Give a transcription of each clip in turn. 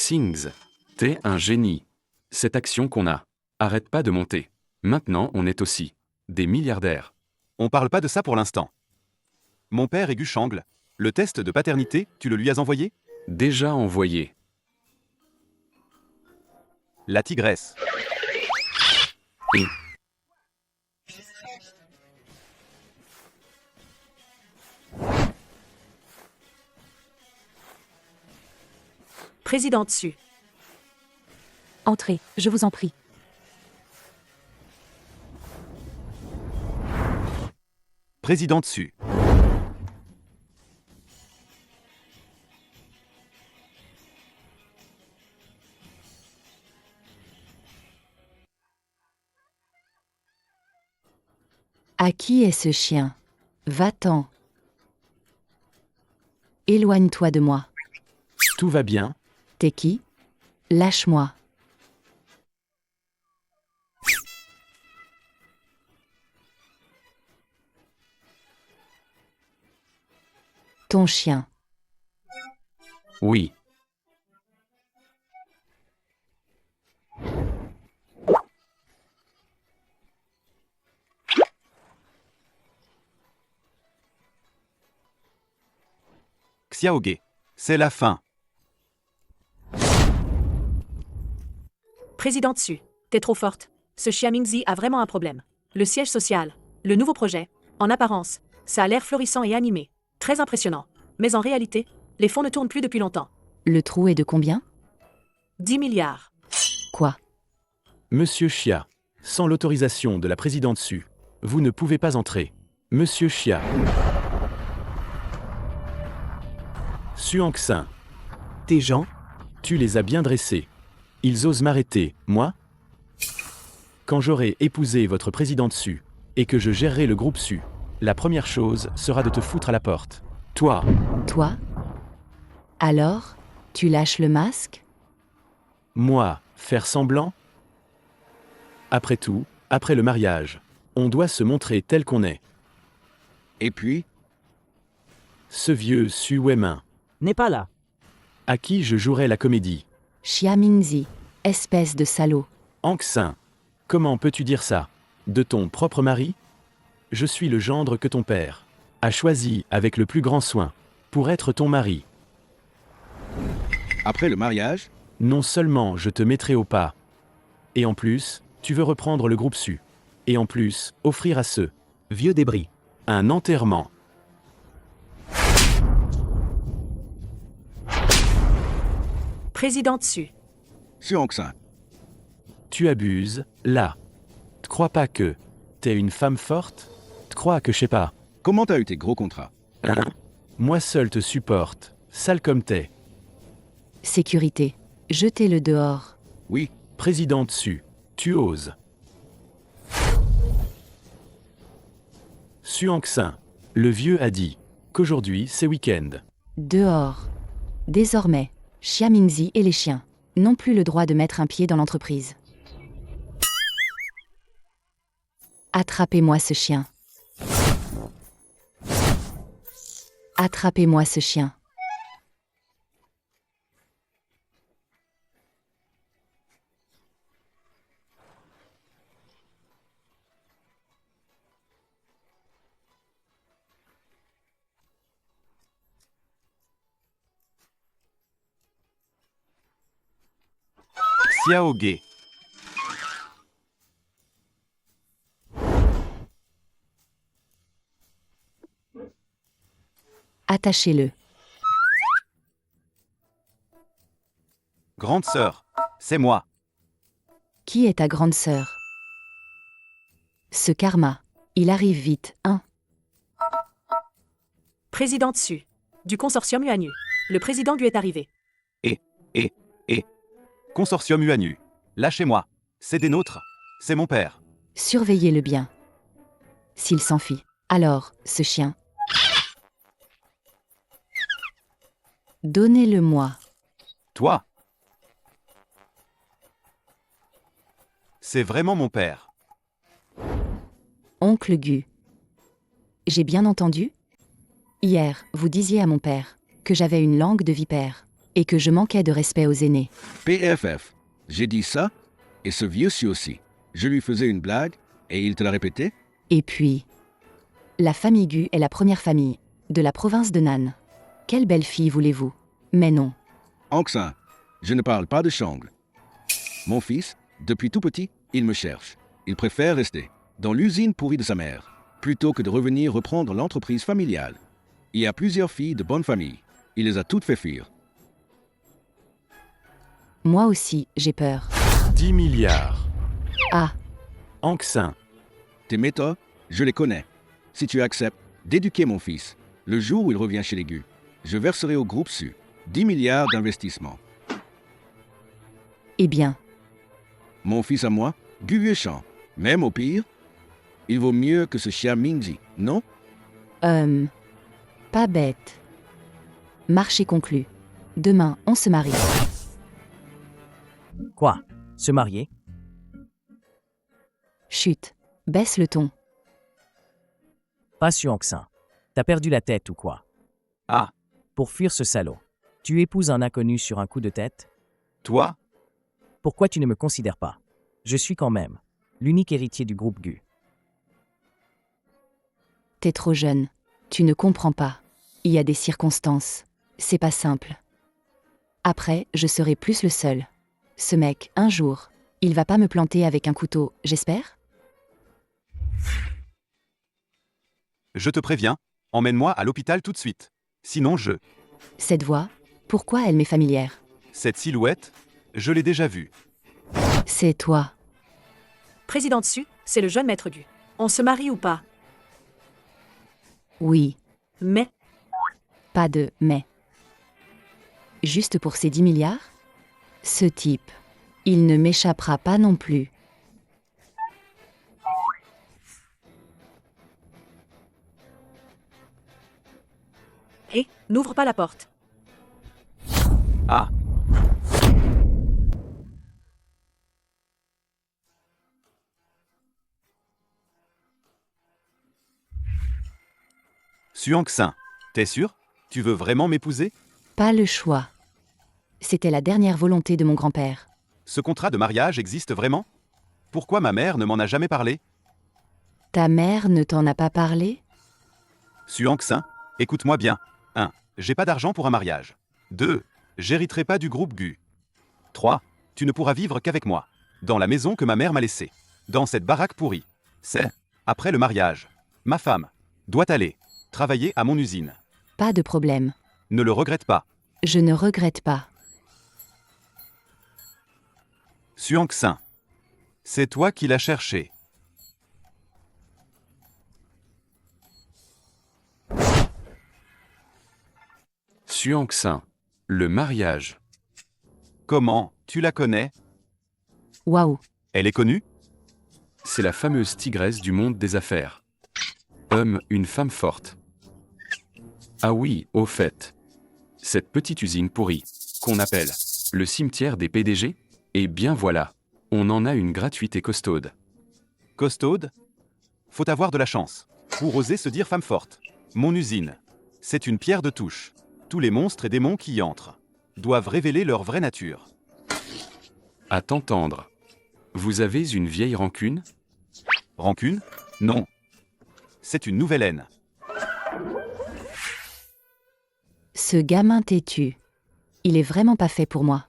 Xings. T'es un génie. Cette action qu'on a. Arrête pas de monter. Maintenant on est aussi des milliardaires. On parle pas de ça pour l'instant. Mon père est Guchangle. Le test de paternité, tu le lui as envoyé? Déjà envoyé. La tigresse. Et Président dessus. Entrez, je vous en prie. Président dessus. À qui est ce chien? Va-t'en. Éloigne-toi de moi. tout va bien. T'es qui? Lâche-moi. Ton chien. Oui. Xiaoge, c'est la fin. Président dessus. T'es trop forte. Ce chien Mingzi a vraiment un problème. Le siège social. Le nouveau projet. En apparence, ça a l'air florissant et animé. Très impressionnant. Mais en réalité, les fonds ne tournent plus depuis longtemps. Le trou est de combien? 10 milliards. Quoi? Monsieur Chia, sans l'autorisation de la présidente Su, vous ne pouvez pas entrer. Monsieur Chia. Suanksin. Tes gens? Tu les as bien dressés. Ils osent m'arrêter, moi? Quand j'aurai épousé votre présidente Su, et que je gérerai le groupe Su, la première chose sera de te foutre à la porte. Toi. Toi? Alors, tu lâches le masque? Moi, faire semblant? Après tout, après le mariage, on doit se montrer tel qu'on est. Et puis? Ce vieux Su Weimin, N'est pas là. à qui je jouerai la comédie. Xia Mingzi, espèce de salaud. Anxin, comment peux-tu dire ça? De ton propre mari? Je suis le gendre que ton père a choisi avec le plus grand soin pour être ton mari. Après le mariage? Non seulement je te mettrai au pas, et en plus, tu veux reprendre le groupe Su, et en plus, offrir à ceux Vieux débris. un enterrement. Président dessus. Suanksin. Tu abuses, là. Tu crois pas que t'es une femme forte? Tu crois que je sais pas? Comment t'as eu tes gros contrats? Moi seul te supporte, sale comme t'es. Sécurité. Jetez-le dehors. Oui. Présidente Su, tu oses. Suanksin, le vieux a dit qu'aujourd'hui c'est week-end. Dehors. Désormais, Xia Mingzi et les chiens n'ont plus le droit de mettre un pied dans l'entreprise. Attrapez-moi ce chien. Attrapez-moi ce chien. Xiaoge. Attachez-le. Grande sœur, c'est moi. Qui est ta grande sœur? Ce karma. Il arrive vite, hein? Président dessus. Du consortium UANU. Le président lui est arrivé. Consortium UANU. Lâchez-moi. C'est des nôtres. C'est mon père. Surveillez-le bien. S'il s'enfuit, alors, ce chien. Donnez-le-moi. Toi. C'est vraiment mon père. Oncle Gu. J'ai bien entendu? Hier, vous disiez à mon père que j'avais une langue de vipère. et que je manquais de respect aux aînés. PFF. J'ai dit ça, et ce vieux-ci aussi. Je lui faisais une blague, et il te l'a répété? Et puis, la famille Gu est la première famille de la province de Nan. Quelle belle fille voulez-vous? Mais non. Anxin, je ne parle pas de Shangle. Mon fils, depuis tout petit, il me cherche. Il préfère rester dans l'usine pourrie de sa mère, plutôt que de revenir reprendre l'entreprise familiale. Il y a plusieurs filles de bonne famille. Il les a toutes fait fuir. Moi aussi, j'ai peur. 10 milliards. Ah, Anxin. Tes méthodes, je les connais. Si tu acceptes d'éduquer mon fils, le jour où il revient chez les Gu, je verserai au groupe Su 10 milliards d'investissements. eh bien, Mon fils à moi, Gu Yueshan, même au pire, il vaut mieux que ce chien Mingzi, non? pas bête. Marché conclu. Demain, on se marie. Quoi? Se marier? Chut, baisse le ton. Pas sur Anxin. T'as perdu la tête ou quoi? Ah, Pour fuir ce salaud. Tu épouses un inconnu sur un coup de tête? toi? Pourquoi tu ne me considères pas? Je suis quand même l'unique héritier du groupe Gu. T'es trop jeune. Tu ne comprends pas. Il y a des circonstances. C'est pas simple. Après, je serai plus le seul. Ce mec, un jour, il va pas me planter avec un couteau, j'espère? Je te préviens, emmène-moi à l'hôpital tout de suite. Sinon Cette voix, pourquoi elle m'est familière? Cette silhouette, je l'ai déjà vue. C'est toi. Président dessus, c'est le jeune maître Gu. On se marie ou pas? Oui, Mais, pas de mais. Juste pour ces 10 milliards? Ce type, il ne m'échappera pas non plus. hé, n'ouvre pas la porte. Ah, Suangxin, t'es sûr? Tu veux vraiment m'épouser? Pas le choix. C'était la dernière volonté de mon grand-père. Ce contrat de mariage existe vraiment? Pourquoi ma mère ne m'en a jamais parlé? Ta mère ne t'en a pas parlé? Suangxin, écoute-moi bien. 1. J'ai pas d'argent pour un mariage. 2. J'hériterai pas du groupe Gu. 3. Tu ne pourras vivre qu'avec moi. Dans la maison que ma mère m'a laissée. Dans cette baraque pourrie. C'est, après le mariage, ma femme doit aller travailler à mon usine. Pas de problème. Ne le regrette pas. Je ne regrette pas. Suangxin, c'est toi qui l'as cherché. Suangxin. Le mariage. Comment, tu la connais? Waouh, Elle est connue? C'est la fameuse tigresse du monde des affaires. Une femme forte. Ah oui, au fait. Cette petite usine pourrie, qu'on appelle le cimetière des PDG, eh bien voilà, on en a une gratuite et costaude. Costaude? Faut avoir de la chance pour oser se dire femme forte. Mon usine, c'est une pierre de touche. Tous les monstres et démons qui y entrent doivent révéler leur vraie nature. À t'entendre. Vous avez une vieille rancune? Rancune? Non. C'est une nouvelle haine. ce gamin têtu. Il est vraiment pas fait pour moi.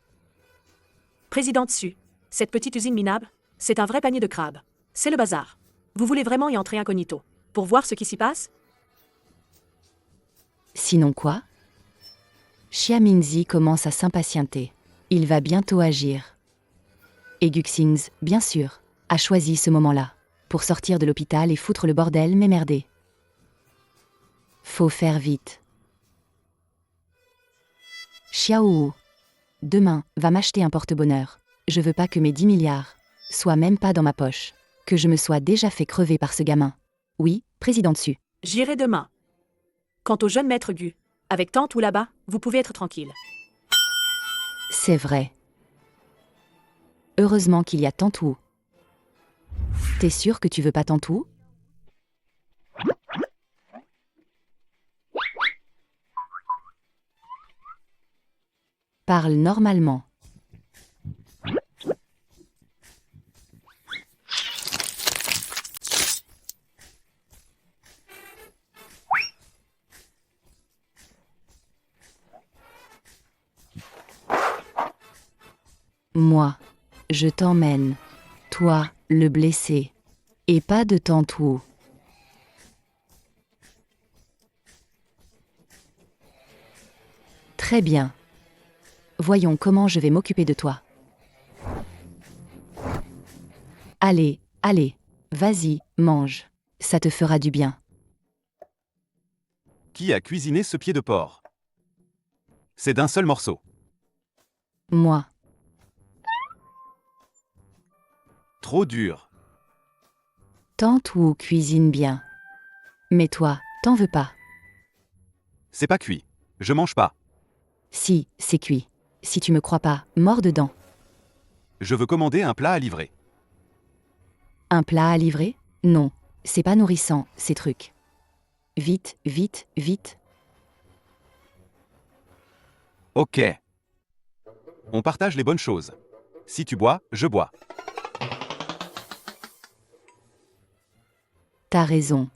Président dessus. Cette petite usine minable, c'est un vrai panier de crabes. C'est le bazar. Vous voulez vraiment y entrer incognito pour voir ce qui s'y passe? Sinon quoi? Xia Mingzi commence à s'impatienter. Il va bientôt agir. Et Guxins, bien sûr, a choisi ce moment-là pour sortir de l'hôpital et foutre le bordel mais merder. Faut faire vite. Xiao, demain, va m'acheter un porte-bonheur. Je veux pas que mes 10 milliards soient même pas dans ma poche. Que je me sois déjà fait crever par ce gamin. Oui, président dessus. J'irai demain. Quant au jeune maître Gu, avec tante ou là-bas, vous pouvez être tranquille. C'est vrai. Heureusement qu'il y a Tantou. T'es sûr que tu veux pas Tantou? Parle normalement. Moi, je t'emmène. Toi, le blessé. Et pas de tantou. Très bien. Voyons comment je vais m'occuper de toi. Allez, allez, vas-y, mange. Ça te fera du bien. Qui a cuisiné ce pied de porc? C'est d'un seul morceau. Moi, Trop dur. tantou cuisine bien. Mais toi, t'en veux pas. C'est pas cuit. Je mange pas. Si, c'est cuit. Si tu me crois pas, mords dedans. Je veux commander un plat à livrer. Un plat à livrer? Non, c'est pas nourrissant, ces trucs. Vite, vite, vite. Ok. On partage les bonnes choses. Si tu bois, je bois. T'as raison.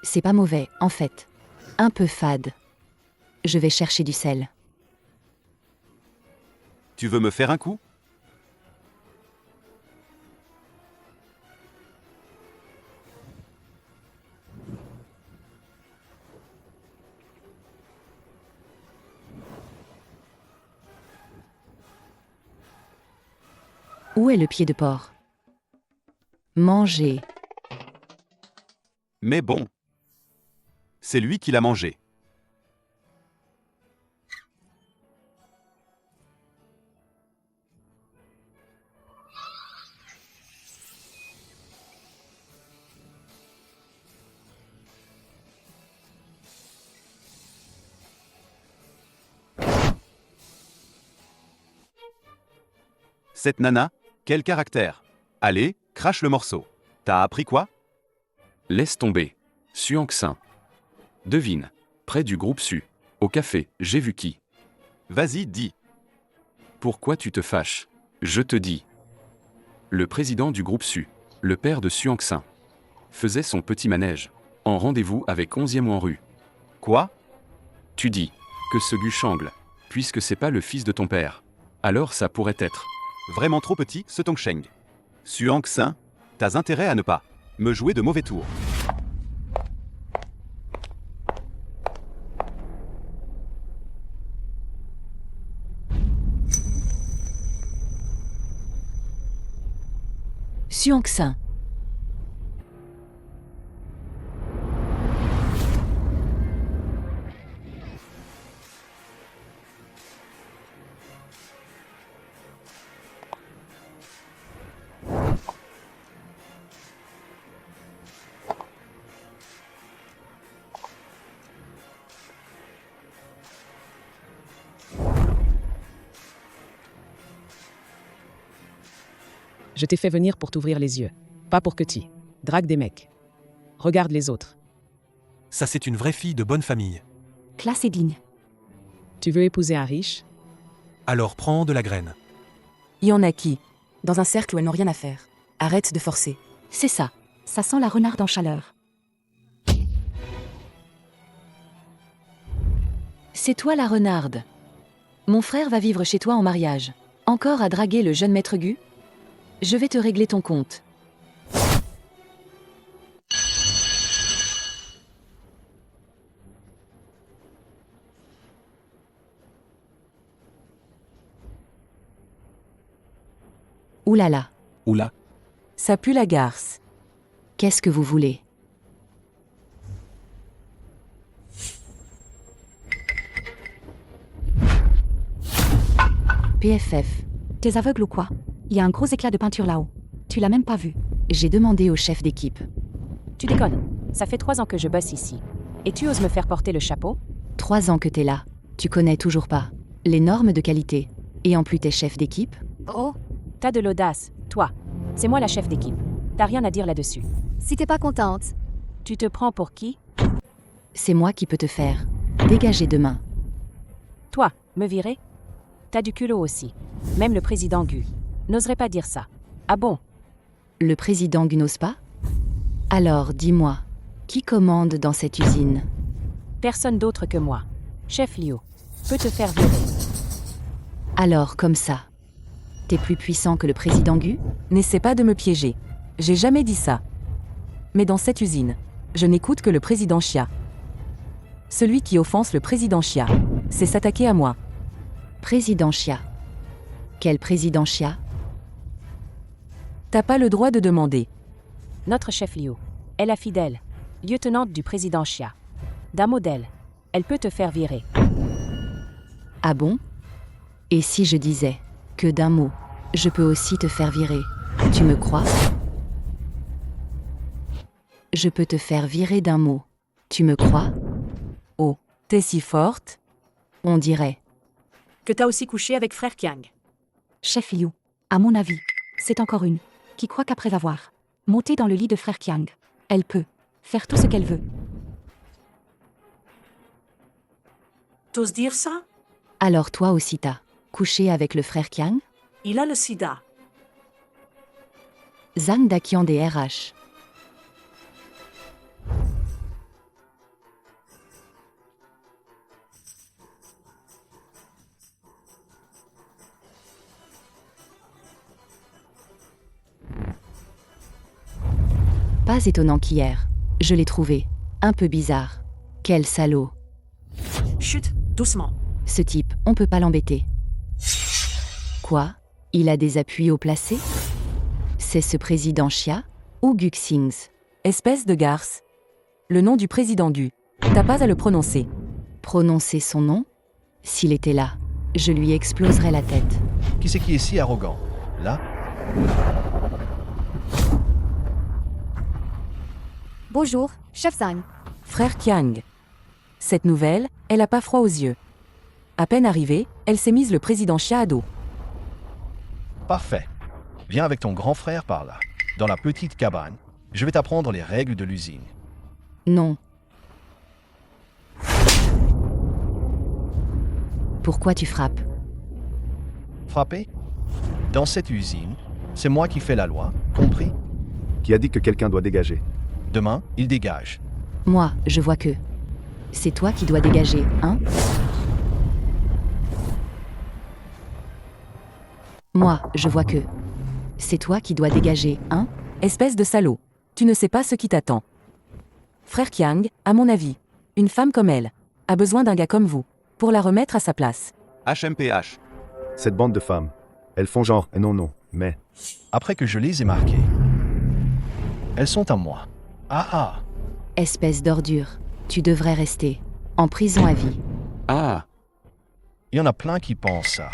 C'est pas mauvais, en fait. Un peu fade. Je vais chercher du sel. Tu veux me faire un coup? Où est le pied de porc? Manger. Mais bon. C'est lui qui l'a mangé. Cette nana, quel caractère. Allez, crache le morceau. T'as appris quoi? Laisse tomber. Suanksin. Devine. Près du groupe Su. Au café, j'ai vu qui. Vas-y, dis. Pourquoi tu te fâches? Je te dis. Le président du groupe Su, le père de Suanksin, faisait son petit manège, en rendez-vous avec 11e en rue. Quoi? Tu dis que ce Gu Shangle, puisque c'est pas le fils de ton père. Alors ça pourrait être. Vraiment trop petit, ce Tongsheng. Suanksin, t'as intérêt à ne pas me jouer de mauvais tours. Suanksin. Je t'ai fait venir pour t'ouvrir les yeux, pas pour que tu dragues des mecs. Regarde les autres. Ça, c'est une vraie fille de bonne famille. Classe et digne. Tu veux épouser un riche? Alors prends de la graine. Y en a qui, dans un cercle où elles n'ont rien à faire, arrête de forcer. C'est ça. Ça sent la renarde en chaleur. C'est toi la renarde. Mon frère va vivre chez toi en mariage. Encore à draguer le jeune maître Gu? Je vais te régler ton compte. Ouh là là, Oula. Ça pue la garce. qu'est-ce que vous voulez? PFF, T'es aveugle ou quoi? Il y a un gros éclat de peinture là-haut. Tu l'as même pas vu. j'ai demandé au chef d'équipe. Tu déconnes. Ça fait 3 ans que je bosse ici. Et tu oses me faire porter le chapeau? 3 ans que t'es là. Tu connais toujours pas les normes de qualité. Et en plus t'es chef d'équipe? Oh, t'as de l'audace, toi. C'est moi la chef d'équipe. T'as rien à dire là-dessus. Si t'es pas contente, Tu te prends pour qui? C'est moi qui peux te faire dégager demain. Toi, me virer? T'as du culot aussi. Même le président Gu n'oserait pas dire ça. Ah bon? Le président Gu n'ose pas? Alors, dis-moi, qui commande dans cette usine? Personne d'autre que moi. Chef Liu peut te faire virer. Alors, comme ça, t'es plus puissant que le président Gu? N'essaie pas de me piéger. J'ai jamais dit ça. Mais dans cette usine, je n'écoute que le président Xia. Celui qui offense le président Xia, c'est s'attaquer à moi. Président Xia. Quel président Xia? T'as pas le droit de demander. Notre chef Liu est la fidèle lieutenante du président Xia. D'un modèle, elle peut te faire virer. Ah bon? Et si je disais que d'un mot, je peux aussi te faire virer, tu me crois? Je peux te faire virer d'un mot, tu me crois? Oh, t'es si forte? On dirait. Que t'as aussi couché avec frère Kiang. chef Liu, à mon avis, c'est encore une qui croit qu'après avoir monté dans le lit de frère Kiang, elle peut faire tout ce qu'elle veut. T'oses dire ça? Alors toi aussi t'as couché avec le frère Kiang? Il a le sida. Zhang Daqian des RH. Pas étonnant qu'hier, je l'ai trouvé un peu bizarre. Quel salaud. Chut, doucement. Ce type, on peut pas l'embêter. Quoi? Il a des appuis haut placés? C'est ce président Xia ou Gu Xing's? Espèce de garce. Le nom du président Gu. T'as pas à le prononcer. Prononcer son nom? S'il était là, je lui exploserais la tête. Qui c'est qui est si arrogant? Là? Bonjour, chef Zhang. Frère Kiang. Cette nouvelle, elle a pas froid aux yeux. À peine arrivée, elle s'est mise le président Xia à dos. Parfait. Viens avec ton grand frère par là, dans la petite cabane. Je vais t'apprendre les règles de l'usine. Non. Pourquoi tu frappes? Frapper? Dans cette usine, c'est moi qui fais la loi, compris? Qui a dit que quelqu'un doit dégager? Demain, il dégage. Moi, je vois que. C'est toi qui dois dégager, hein? Moi, je vois que. C'est toi qui dois dégager, hein? Espèce de salaud. Tu ne sais pas ce qui t'attend. Frère Kiang, à mon avis, une femme comme elle a besoin d'un gars comme vous pour la remettre à sa place. HMPH. Cette bande de femmes, elles font genre non, mais. Après que je les ai marquées, elles sont à moi. Ah. Espèce d'ordure. Tu devrais rester en prison à vie. Ah. Il y en a plein qui pensent ça.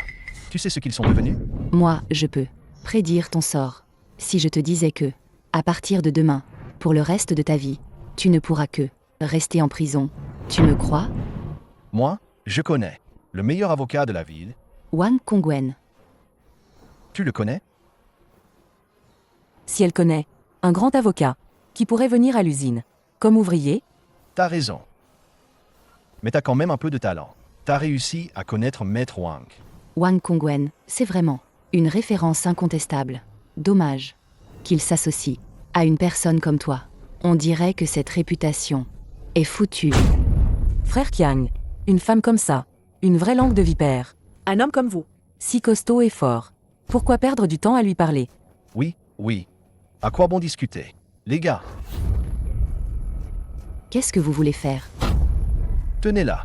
Tu sais ce qu'ils sont devenus? Moi, je peux prédire ton sort. Si je te disais que, à partir de demain, pour le reste de ta vie, tu ne pourras que rester en prison. Tu me crois? Moi, je connais le meilleur avocat de la ville. Wang Congwen. Tu le connais? Si elle connaît un grand avocat qui pourrait venir à l'usine comme ouvrier? T'as raison. Mais t'as quand même un peu de talent. T'as réussi à connaître Maître Wang. Wang Congwen, c'est vraiment une référence incontestable. Dommage qu'il s'associe à une personne comme toi. On dirait que cette réputation est foutue. Frère Kiang, une femme comme ça, une vraie langue de vipère. Un homme comme vous. Si costaud et fort. Pourquoi perdre du temps à lui parler? Oui. À quoi bon discuter? Les gars, Qu'est-ce que vous voulez faire? tenez-la.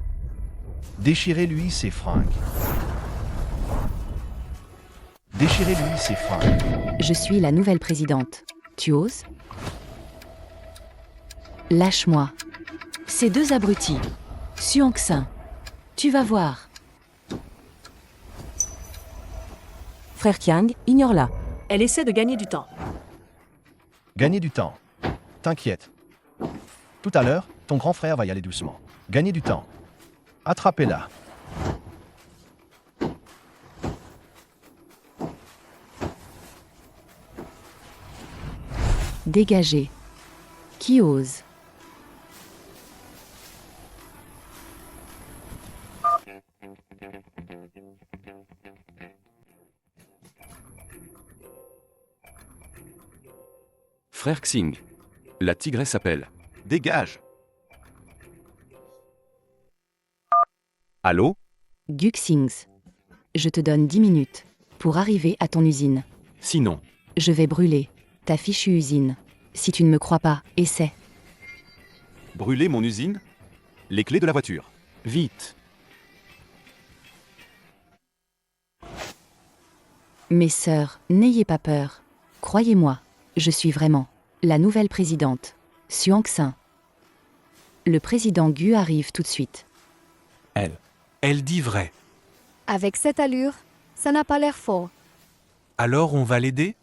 Déchirez-lui ses fringues. Déchirez-lui ses fringues. Je suis la nouvelle présidente. Tu oses? Lâche-moi. Ces deux abrutis. Xuanxin. Tu vas voir. Frère Kiang, ignore-la. Elle essaie de gagner du temps. Gagner du temps. T'inquiète. Tout à l'heure, ton grand frère va y aller doucement. Gagner du temps. Attrapez-la. Dégagez. Qui ose? Frère Xing. La tigresse appelle. Dégage. Allô? Guxings. Je te donne 10 minutes pour arriver à ton usine. Sinon, Je vais brûler ta fichue usine. Si tu ne me crois pas, essaie. Brûler mon usine? Les clés de la voiture. vite. Mes sœurs, n'ayez pas peur. Croyez-moi, je suis vraiment la nouvelle présidente. Xuanxin. Le président Gu arrive tout de suite. Elle dit vrai. Avec cette allure, ça n'a pas l'air fort. Alors on va l'aider?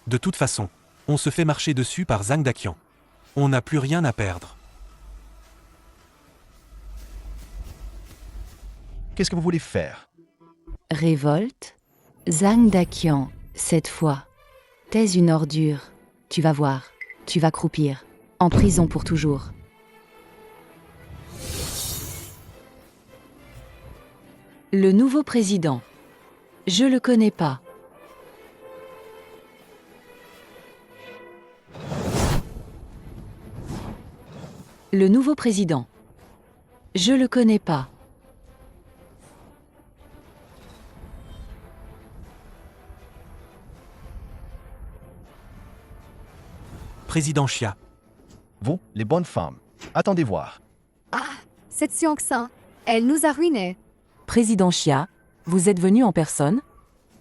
De toute façon, on se fait marcher dessus par Zhang Daqian. On n'a plus rien à perdre. Qu'est-ce que vous voulez faire? Révolte? Zhang Daqian, cette fois. T'es une ordure. Tu vas voir. Tu vas croupir. En prison pour toujours. Le nouveau président. Je le connais pas. Le nouveau président. Je le connais pas. Président Xia. Vous, les bonnes femmes, attendez voir. Cette Xiangxin, elle nous a ruinés. Président Xia, vous êtes venu en personne?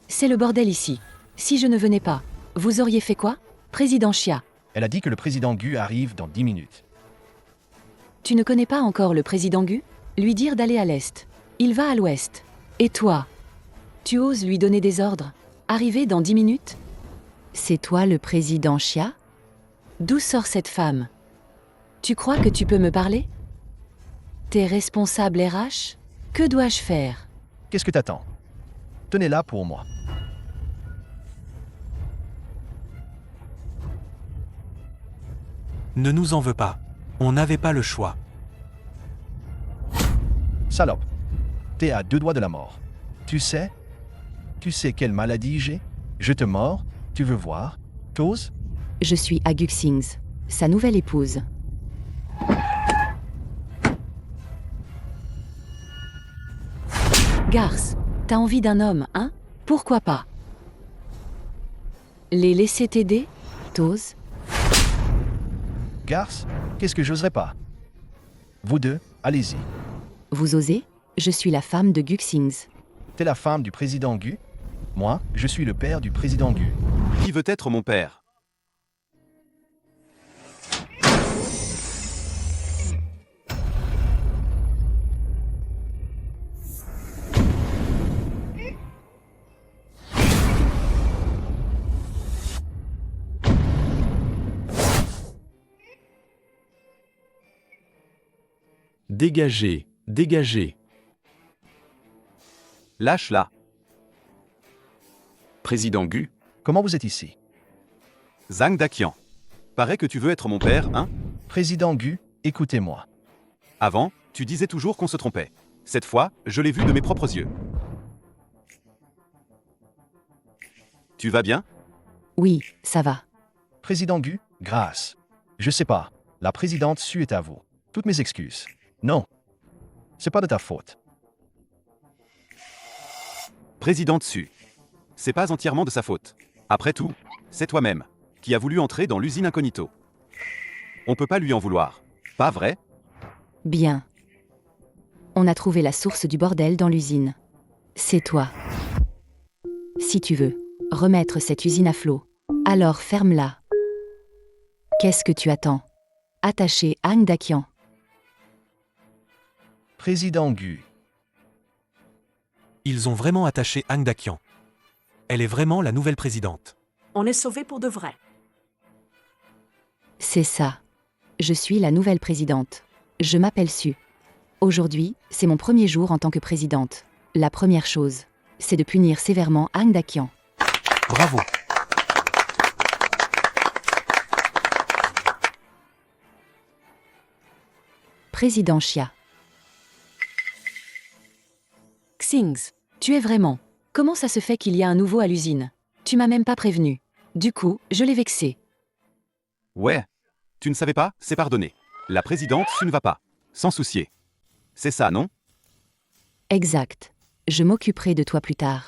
C'est le bordel ici. Si je ne venais pas, vous auriez fait quoi? Président Xia. Elle a dit que le président Gu arrive dans 10 minutes. Tu ne connais pas encore le président Gu? Lui dire d'aller à l'est. Il va à l'ouest. Et toi? Tu oses lui donner des ordres? Arriver dans 10 minutes? C'est toi le président Xia? D'où sort cette femme? Tu crois que tu peux me parler? T'es responsable RH? Que dois-je faire? Qu'est-ce que t'attends? Tenez-la pour moi. Ne nous en veux pas. On n'avait pas le choix. Salope, t'es à 2 doigts de la mort. Tu sais quelle maladie j'ai? Je te mords? Tu veux voir? T'oses? Je suis à Guxings, sa nouvelle épouse. Garce, t'as envie d'un homme, hein? Pourquoi pas? Les laisser t'aider? T'oses? Garce, qu'est-ce que j'oserais pas? Vous deux, allez-y. Vous osez? Je suis la femme de Guxings. T'es la femme du président Gu? Moi, je suis le père du président Gu. Qui veut être mon père? Dégagez, dégagez. Lâche-la. Président Gu. Comment vous êtes ici? Zhang Daqian. Paraît que tu veux être mon père, hein? Président Gu, écoutez-moi. Avant, tu disais toujours qu'on se trompait. Cette fois, je l'ai vu de mes propres yeux. Tu vas bien? Oui, ça va. Président Gu, grâce. Je sais pas, la présidente Su est à vous. Toutes mes excuses. Non. C'est pas de ta faute. Présidente Su. C'est pas entièrement de sa faute. Après tout, c'est toi-même qui as voulu entrer dans l'usine incognito. On peut pas lui en vouloir. Pas vrai? Bien. On a trouvé la source du bordel dans l'usine. C'est toi. Si tu veux remettre cette usine à flot, alors ferme-la. Qu'est-ce que tu attends? Attaché Zhang Daqian. Président Gu. Ils ont vraiment attaché Zhang Daqian. Elle est vraiment la nouvelle présidente. On est sauvé pour de vrai. C'est ça. Je suis la nouvelle présidente. Je m'appelle Su. Aujourd'hui, c'est mon premier jour en tant que présidente. La première chose, c'est de punir sévèrement Zhang Daqian. Bravo. Président Xia. Xings, tu es vraiment. Comment ça se fait qu'il y a un nouveau à l'usine? Tu m'as même pas prévenu. Du coup, je l'ai vexé. Ouais. Tu ne savais pas, c'est pardonné. La présidente, tu ne vas pas. Sans soucier. C'est ça, non? Exact. Je m'occuperai de toi plus tard.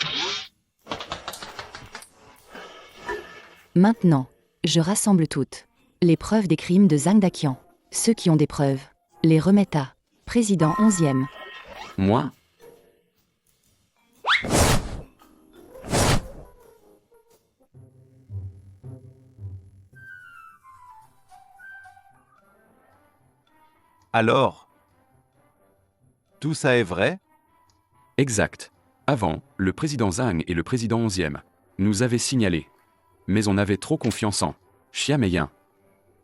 Maintenant, je rassemble toutes. Les preuves des crimes de Zhang Daqian. Ceux qui ont des preuves. Les remettent à président 11e. Moi? Alors? Tout ça est vrai? Exact. Avant, le président Zhang et le président 11e nous avaient signalé. Mais on avait trop confiance en Xia Meiyin.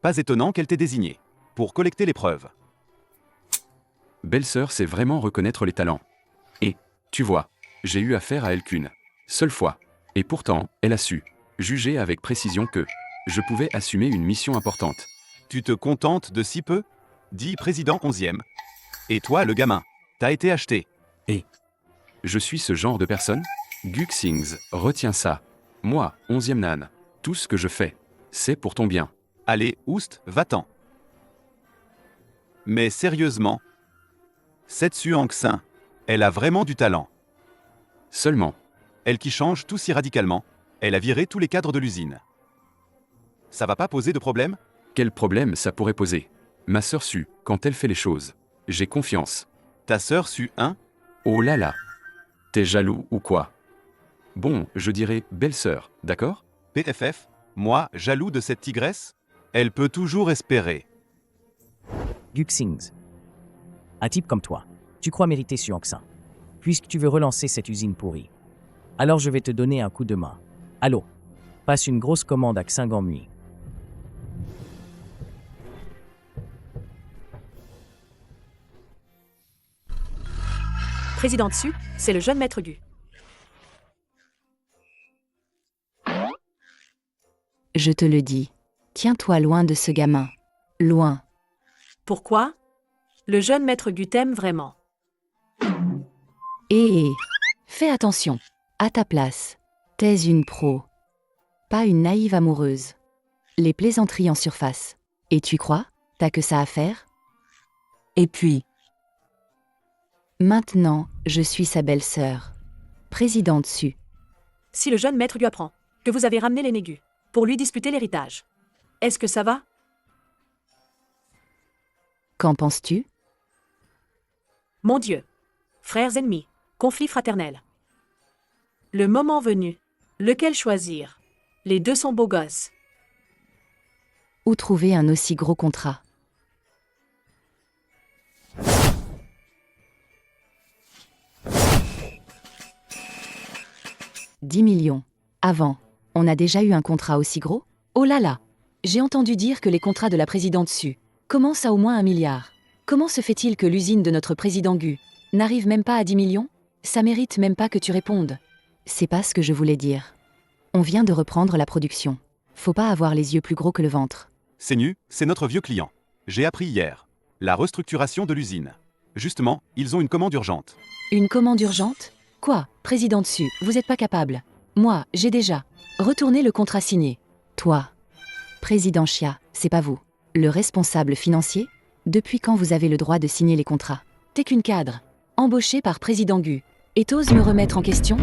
Pas étonnant qu'elle t'ait désigné. Pour collecter les preuves. Belle-sœur sait vraiment reconnaître les talents. Et, tu vois, j'ai eu affaire à elle qu'une seule fois. Et pourtant, elle a su juger avec précision que je pouvais assumer une mission importante. Tu te contentes de si peu? Dit président 11e. Et toi, le gamin, t'as été acheté. Et je suis ce genre de personne? Gu Xings, retiens ça. Moi, 11e nan, tout ce que je fais, c'est pour ton bien. Allez, oust, va-t'en. Mais sérieusement, cette Xuang Xin, elle a vraiment du talent. Seulement. Elle qui change tout si radicalement, elle a viré tous les cadres de l'usine. Ça va pas poser de problème? Quel problème ça pourrait poser? Ma sœur Su, quand elle fait les choses, j'ai confiance. Ta sœur Su, hein? Oh là là. T'es jaloux ou quoi? Bon, je dirais belle-sœur, d'accord? PFF, moi, jaloux de cette tigresse? Elle peut toujours espérer. Gu Xings. Un type comme toi, tu crois mériter Xuang Xin. Puisque tu veux relancer cette usine pourrie. Alors je vais te donner un coup de main. Allô, passe une grosse commande à Xingangmui. Président Su, c'est le jeune maître Gu. Je te le dis. Tiens-toi loin de ce gamin. Loin. Pourquoi? Le jeune maître Gu t'aime vraiment. Fais attention. À ta place. T'es une pro. Pas une naïve amoureuse. Les plaisanteries en surface. Et tu crois? T'as que ça à faire? Et puis? Maintenant, je suis sa belle-sœur. Présidente Su. Si le jeune maître Gu apprend que vous avez ramené l'aîné Gu pour lui disputer l'héritage, est-ce que ça va? Qu'en penses-tu? Mon Dieu. Frères ennemis, conflit fraternel. Le moment venu, lequel choisir? Les deux sont beaux gosses. Où trouver un aussi gros contrat? « 10 millions. Avant, on a déjà eu un contrat aussi gros? Oh là là! J'ai entendu dire que les contrats de la présidente Su commencent à au moins 1 milliard. Comment se fait-il que l'usine de notre président Gu n'arrive même pas à 10 millions? Ça mérite même pas que tu répondes. C'est pas ce que je voulais dire. On vient de reprendre la production. Faut pas avoir les yeux plus gros que le ventre. Senyu, c'est notre vieux client. J'ai appris hier. La restructuration de l'usine. Justement, ils ont une commande urgente. Une commande urgente? Quoi, présidente Su, vous êtes pas capable? Moi, j'ai déjà. Retournez le contrat signé. Toi. Président Xia, c'est pas vous. Le responsable financier? Depuis quand vous avez le droit de signer les contrats? T'es qu'une cadre. Embauchée par président Gu. Et t'oses me remettre en question?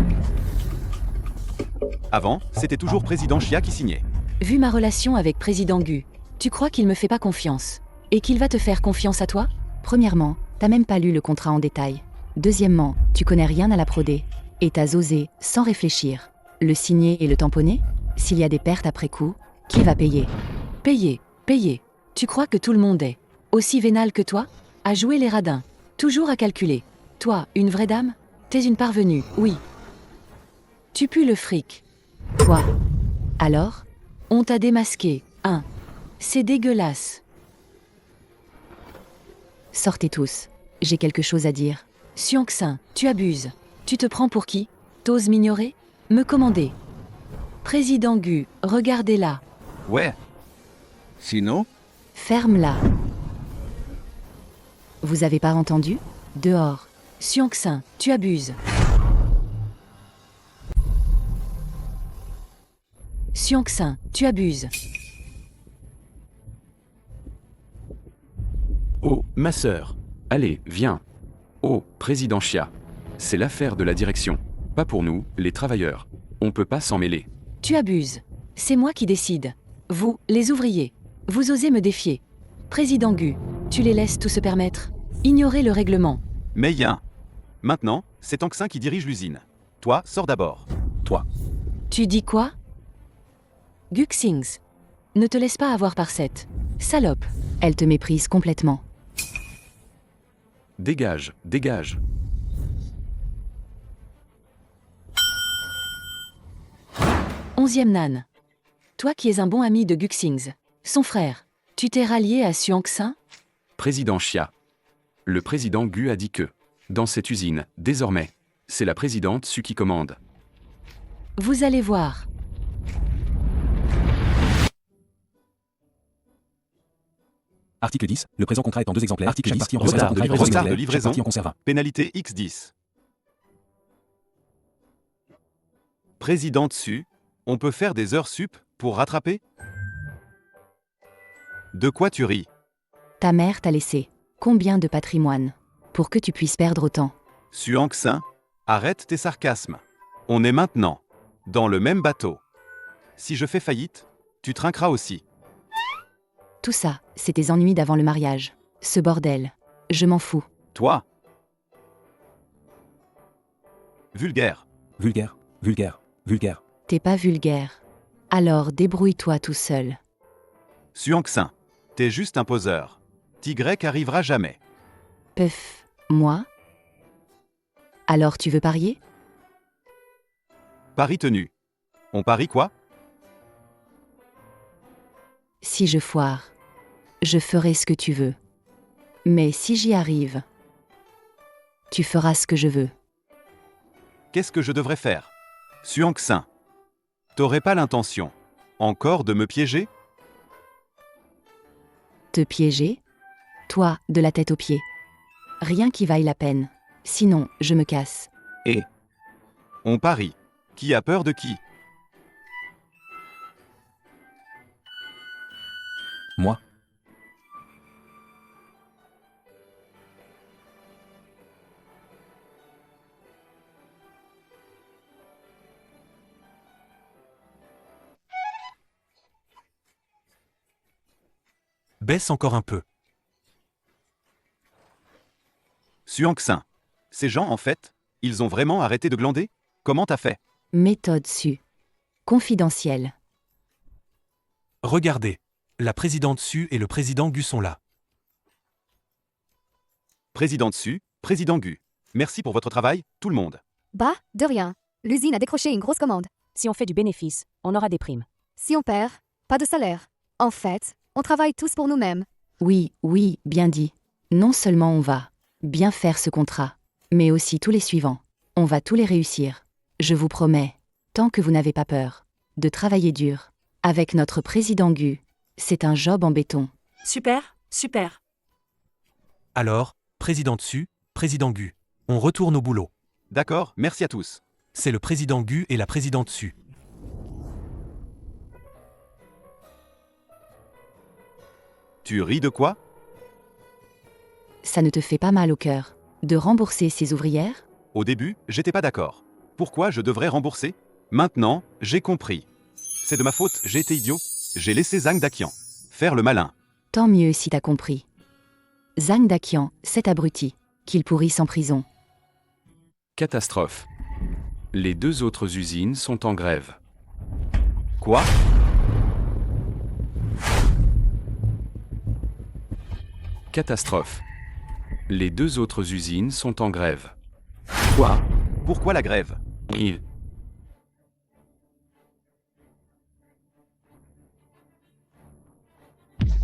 Avant, c'était toujours président Xia qui signait. Vu ma relation avec président Gu, tu crois qu'il me fait pas confiance? Et qu'il va te faire confiance à toi? Premièrement, t'as même pas lu le contrat en détail. Deuxièmement, tu connais rien à la prodé. Et t'as osé, sans réfléchir, le signer et le tamponner? S'il y a des pertes après coup, qui va payer? Payer. Tu crois que tout le monde est aussi vénal que toi? À jouer les radins. Toujours à calculer. Toi, une vraie dame? T'es une parvenue, oui. Tu pues le fric. Toi. Alors? On t'a démasqué, hein? C'est dégueulasse. Sortez tous. J'ai quelque chose à dire. Xuang Xin, tu abuses. Tu te prends pour qui? T'oses m'ignorer? Me commander. Président Gu, regardez-la. Ouais. Sinon? Ferme-la. Vous avez pas entendu? Dehors. Xiangxin, tu abuses. Xiangxin, tu abuses. Oh, ma sœur. Allez, viens. Oh, président Xia. C'est l'affaire de la direction. Pas pour nous, les travailleurs. On peut pas s'en mêler. Tu abuses. C'est moi qui décide. Vous, les ouvriers. Vous osez me défier. Président Gu, tu les laisses tout se permettre? Ignorez le règlement. Mais Yin. Maintenant, c'est Tangxin qui dirige l'usine. Toi, sors d'abord. Toi. Tu dis quoi? Guxings. Ne te laisse pas avoir par cette salope. Elle te méprise complètement. Dégage, dégage. Onzième Nan. Toi qui es un bon ami de Guxings, son frère, tu t'es rallié à Xiangxin? Président Xia. Le président Gu a dit que, dans cette usine, désormais, c'est la présidente Su qui commande. Vous allez voir. Article 10. Le présent contrat est en 2 exemplaires. Article 10. Partie en Retard conserve de livraison. Partie en conserve. Pénalité X10. Président Su, on peut faire des heures sup pour rattraper? De quoi tu ris? Ta mère t'a laissé. Combien de patrimoine pour que tu puisses perdre autant? Xiangxin, arrête tes sarcasmes. On est maintenant dans le même bateau. Si je fais faillite, tu trinqueras aussi. Tout ça, c'est tes ennuis d'avant le mariage. Ce bordel. Je m'en fous. Toi. Vulgaire. Vulgaire, vulgaire, vulgaire. T'es pas vulgaire. Alors débrouille-toi tout seul. Xiangxin, t'es juste un poseur. Tigrec arrivera jamais. Peuf, moi? Alors tu veux parier? Pari tenu. On parie quoi? Si je foire, je ferai ce que tu veux. Mais si j'y arrive, tu feras ce que je veux. Qu'est-ce que je devrais faire? Xiangxin, t'aurais pas l'intention encore de me piéger? Te piéger? Toi, de la tête aux pieds. Rien qui vaille la peine. Sinon, je me casse. Et on parie. Qui a peur de qui? Moi. Baisse encore un peu. Xiangxin, ces gens, en fait, ils ont vraiment arrêté de glander? Comment t'as fait? Méthode Su. Confidentielle. Regardez, la présidente Su et le président Gu sont là. Présidente Su, président Gu. Merci pour votre travail, tout le monde. Bah, de rien. L'usine a décroché une grosse commande. Si on fait du bénéfice, on aura des primes. Si on perd, pas de salaire. En fait, on travaille tous pour nous-mêmes. Oui, oui, bien dit. Non seulement on va bien faire ce contrat, mais aussi tous les suivants. On va tous les réussir. Je vous promets, tant que vous n'avez pas peur, de travailler dur. Avec notre président Gu, c'est un job en béton. Super, super. Alors, présidente Su, président Gu, on retourne au boulot. D'accord, merci à tous. C'est le président Gu et la présidente Su. Tu ris de quoi? Ça ne te fait pas mal au cœur de rembourser ces ouvrières? Au début, j'étais pas d'accord. Pourquoi je devrais rembourser? Maintenant, j'ai compris. C'est de ma faute, j'ai été idiot. J'ai laissé Zhang Daqian faire le malin. Tant mieux si t'as compris. Zhang Daqian, cet abruti, qu'il pourrisse en prison. Catastrophe. Les 2 autres usines sont en grève. Quoi? Catastrophe. Les 2 autres usines sont en grève. Quoi? Pourquoi la grève? Il...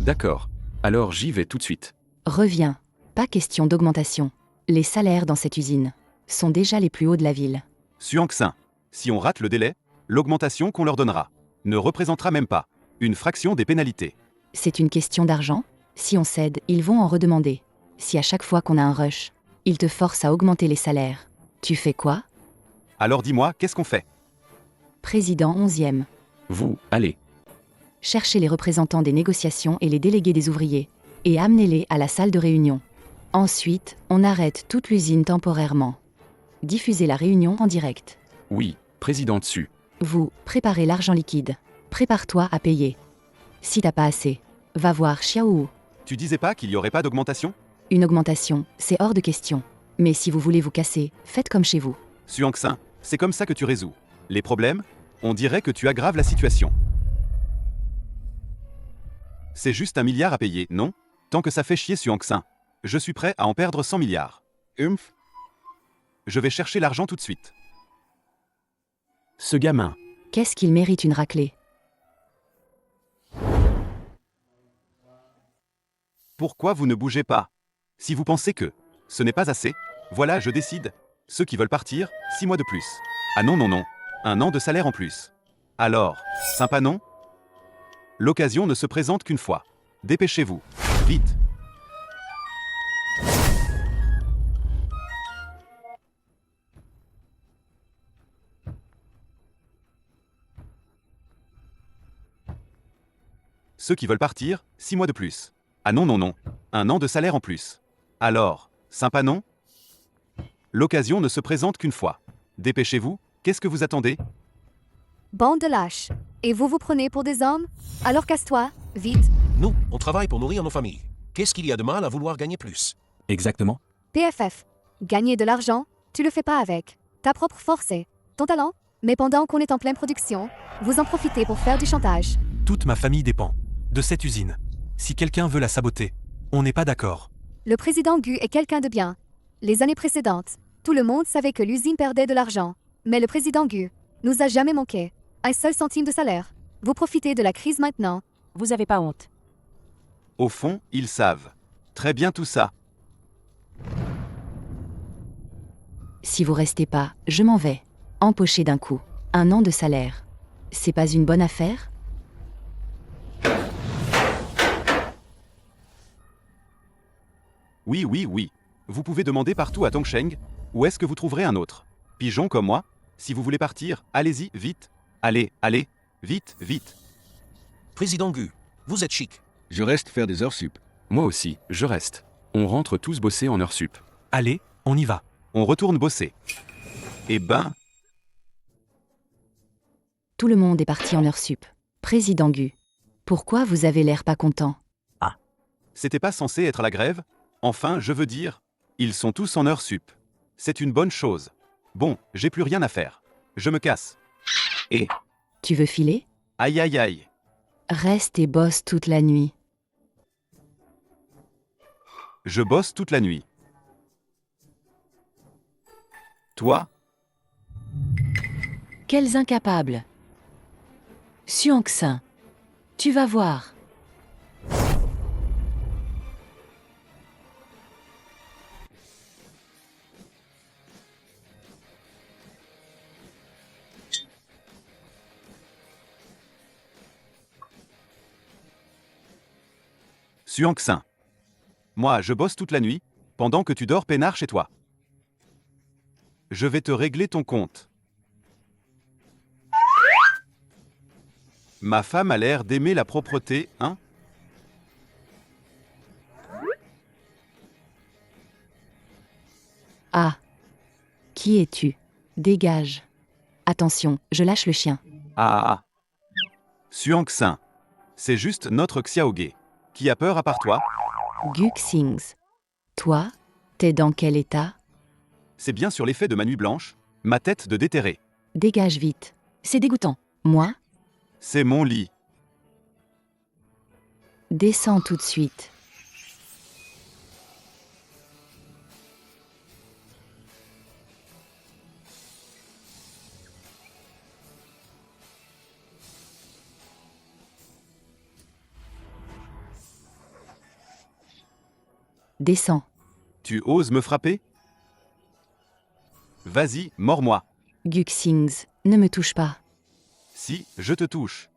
D'accord. Alors j'y vais tout de suite. Reviens. Pas question d'augmentation. Les salaires dans cette usine sont déjà les plus hauts de la ville. Xiangxin, si on rate le délai, l'augmentation qu'on leur donnera ne représentera même pas une fraction des pénalités. C'est une question d'argent? Si on cède, ils vont en redemander. Si à chaque fois qu'on a un rush, il te force à augmenter les salaires, tu fais quoi? Alors dis-moi, qu'est-ce qu'on fait? Président 11e. Vous, allez. Cherchez les représentants des négociations et les délégués des ouvriers, et amenez-les à la salle de réunion. Ensuite, on arrête toute l'usine temporairement. Diffusez la réunion en direct. Oui, président dessus. Vous, préparez l'argent liquide. Prépare-toi à payer. Si t'as pas assez, va voir Xiao. Tu disais pas qu'il y aurait pas d'augmentation? Une augmentation, c'est hors de question. Mais si vous voulez vous casser, faites comme chez vous. Xuanxin, c'est comme ça que tu résous les problèmes? On dirait que tu aggraves la situation. C'est juste 1 milliard à payer, non? Tant que ça fait chier Xuanxin. Je suis prêt à en perdre 100 milliards. Je vais chercher l'argent tout de suite. Ce gamin. Qu'est-ce qu'il mérite une raclée? Pourquoi vous ne bougez pas? Si vous pensez que ce n'est pas assez, voilà, je décide. Ceux qui veulent partir, 6 mois de plus. Ah non, non, non. 1 an de salaire en plus. Alors, sympa non? L'occasion ne se présente qu'une fois. Dépêchez-vous. Vite. Ceux qui veulent partir, 6 mois de plus. Ah non, non, non. 1 an de salaire en plus. Alors, sympa non? L'occasion ne se présente qu'une fois. Dépêchez-vous, qu'est-ce que vous attendez? Bande de lâches. Et vous vous prenez pour des hommes? Alors casse-toi, vite. Nous, on travaille pour nourrir nos familles. Qu'est-ce qu'il y a de mal à vouloir gagner plus? Exactement. PFF. Gagner de l'argent, tu le fais pas avec ta propre force et ton talent. Mais pendant qu'on est en pleine production, vous en profitez pour faire du chantage. Toute ma famille dépend de cette usine. Si quelqu'un veut la saboter, on n'est pas d'accord. Le président Gu est quelqu'un de bien. Les années précédentes, tout le monde savait que l'usine perdait de l'argent. Mais le président Gu nous a jamais manqué un seul centime de salaire. Vous profitez de la crise maintenant. Vous avez pas honte. Au fond, ils savent très bien tout ça. Si vous restez pas, je m'en vais. Empoché d'un coup. 1 an de salaire. C'est pas une bonne affaire? Oui, oui, oui. Vous pouvez demander partout à Tongsheng, où est-ce que vous trouverez un autre pigeon comme moi? Si vous voulez partir, allez-y, vite. Allez, allez, vite, vite. Président Gu, vous êtes chic. Je reste faire des heures sup. Moi aussi, je reste. On rentre tous bosser en heure sup. Allez, on y va. On retourne bosser. Eh ben, Tout le monde est parti en heure sup. Président Gu. Pourquoi vous avez l'air pas content? c'était pas censé être la grève? Enfin, je veux dire, ils sont tous en heure sup. C'est une bonne chose. Bon, j'ai plus rien à faire. Je me casse. Et Tu veux filer? aïe aïe aïe. Reste et bosse toute la nuit. Je bosse toute la nuit. Toi? Quels incapables! Xuanxin. Tu vas voir. Xuanxin. Moi, je bosse toute la nuit, pendant que tu dors peinard chez toi. Je vais te régler ton compte. Ma femme a l'air d'aimer la propreté, hein? Ah. Qui es-tu? Dégage. Attention, je lâche le chien. Ah. Xuanxin. C'est juste notre Xiaoge. Qui a peur à part toi? Guxings. Toi, t'es dans quel état? C'est bien sur l'effet de ma nuit blanche, ma tête de déterré. Dégage vite. C'est dégoûtant. Moi? C'est mon lit. Descends tout de suite. Descends. Tu oses me frapper? Vas-y, mords-moi. Guxings, ne me touche pas. Si, je te touche.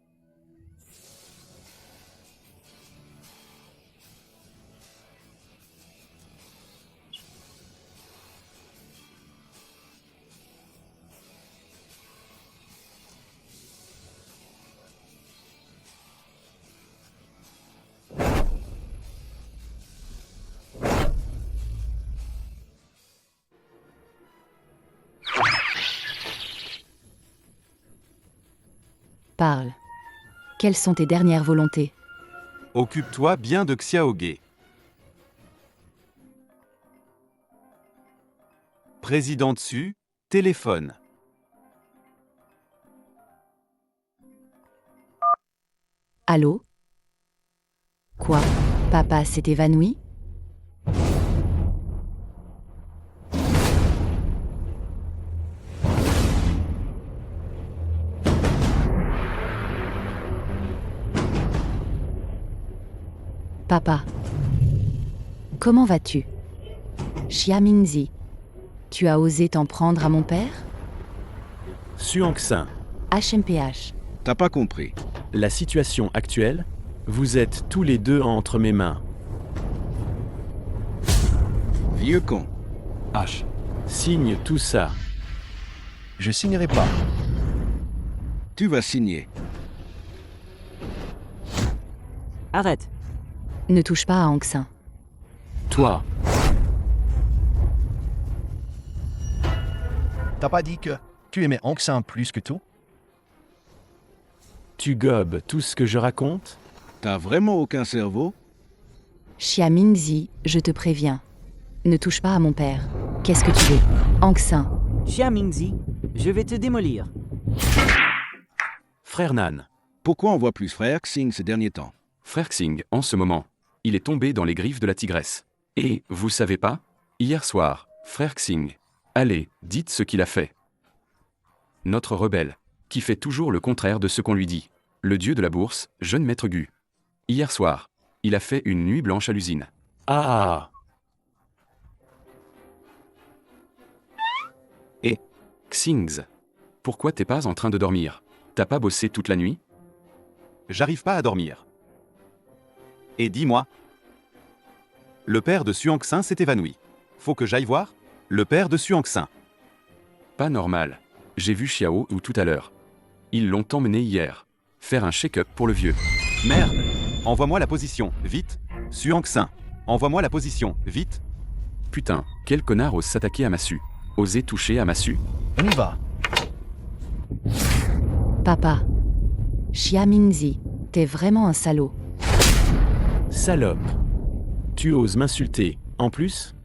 Parle. Quelles sont tes dernières volontés? Occupe-toi bien de Xiaoge. Président dessus, téléphone. Allô? Quoi? Papa s'est évanoui? Papa. Comment vas-tu? Xia Mingzi. Tu as osé t'en prendre à mon père? Xuanxin, HMPH. T'as pas compris. la situation actuelle, vous êtes tous les deux entre mes mains. Vieux con. H. Signe tout ça. Je signerai pas. Tu vas signer. Arrête. Ne touche pas à Anxin. Toi, T'as pas dit que tu aimais Anxin plus que tout? tu gobes tout ce que je raconte? T'as vraiment aucun cerveau? Xia Mingzi, je te préviens. Ne touche pas à mon père. Qu'est-ce que tu veux? Anxin. Xia Mingzi, je vais te démolir. Frère Nan, Pourquoi on voit plus frère Xing ces derniers temps? Frère Xing, en ce moment, il est tombé dans les griffes de la tigresse. Et, vous savez pas? Hier soir, frère Xing. Allez, dites ce qu'il a fait. Notre rebelle, qui fait toujours le contraire de ce qu'on lui dit. Le dieu de la bourse, jeune maître Gu. Hier soir, il a fait une nuit blanche à l'usine. ah, Et, Xings, pourquoi t'es pas en train de dormir? T'as pas bossé toute la nuit? J'arrive pas à dormir. Et dis-moi. Le père de Xuanxin s'est évanoui. Faut que j'aille voir le père de Xuanxin. Pas normal. J'ai vu Xiao ou tout à l'heure. Ils l'ont emmené hier. Faire un check-up pour le vieux. Merde. Envoie-moi la position, vite. Xuanxin. Envoie-moi la position, vite. Putain, quel connard ose s'attaquer à Massu. Oser toucher à Massu? On y va. Papa. Xia Mingzi, t'es vraiment un salaud. salope. Tu oses m'insulter. En plus,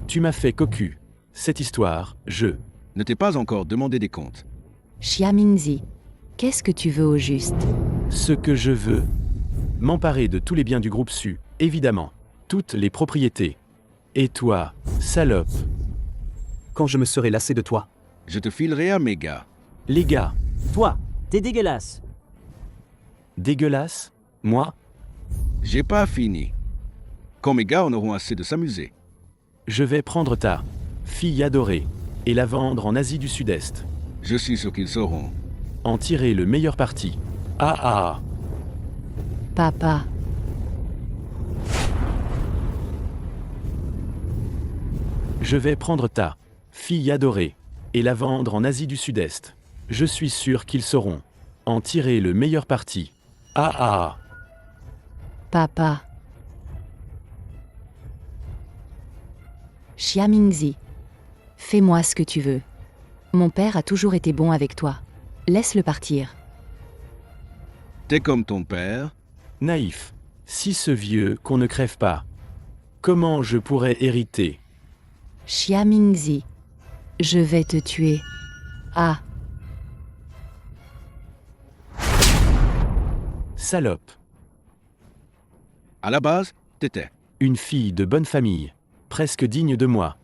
tu m'as fait cocu. Cette histoire, je... Ne t'ai pas encore demandé des comptes. Xia Mingzi, qu'est-ce que tu veux au juste? Ce que je veux, m'emparer de tous les biens du groupe Su, évidemment. Toutes les propriétés. Et toi, salope. Quand je me serai lassé de toi. Je te filerai à mes gars. Les gars, Toi, t'es dégueulasse. dégueulasse? Moi? J'ai pas fini. Quand mes gars en auront assez de s'amuser. Je vais prendre ta fille adorée et la vendre en Asie du Sud-Est. Je suis sûr qu'ils sauront. En tirer le meilleur parti. Ah ah. Papa. Je vais prendre ta fille adorée et la vendre en Asie du Sud-Est. Je suis sûr qu'ils sauront en tirer le meilleur parti. Ah ah. Papa. Xia Mingzi. Fais-moi ce que tu veux. Mon père a toujours été bon avec toi. Laisse-le partir. T'es comme ton père. Naïf. Si ce vieux qu'on ne crève pas, comment je pourrais hériter? Xia Mingzi. Je vais te tuer. Ah. Salope. À la base, t'étais. Une fille de bonne famille, presque digne de moi.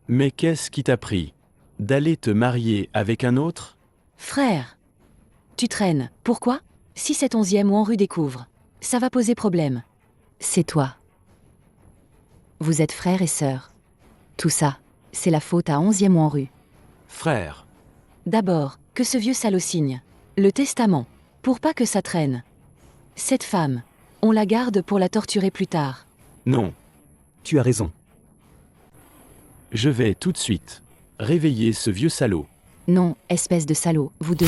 Mais qu'est-ce qui t'a pris? D'aller te marier avec un autre? Frère. Tu traînes. Pourquoi? Si cet 11e ou en rue découvre, ça va poser problème. C'est toi. Vous êtes frères et sœurs. Tout ça, c'est la faute à 11e ou en rue. Frère. D'abord, que ce vieux salaud signe le testament, pour pas que ça traîne. Cette femme, on la garde pour la torturer plus tard. Non. Tu as raison. Je vais tout de suite réveiller ce vieux salaud. Non, espèce de salaud, vous deux.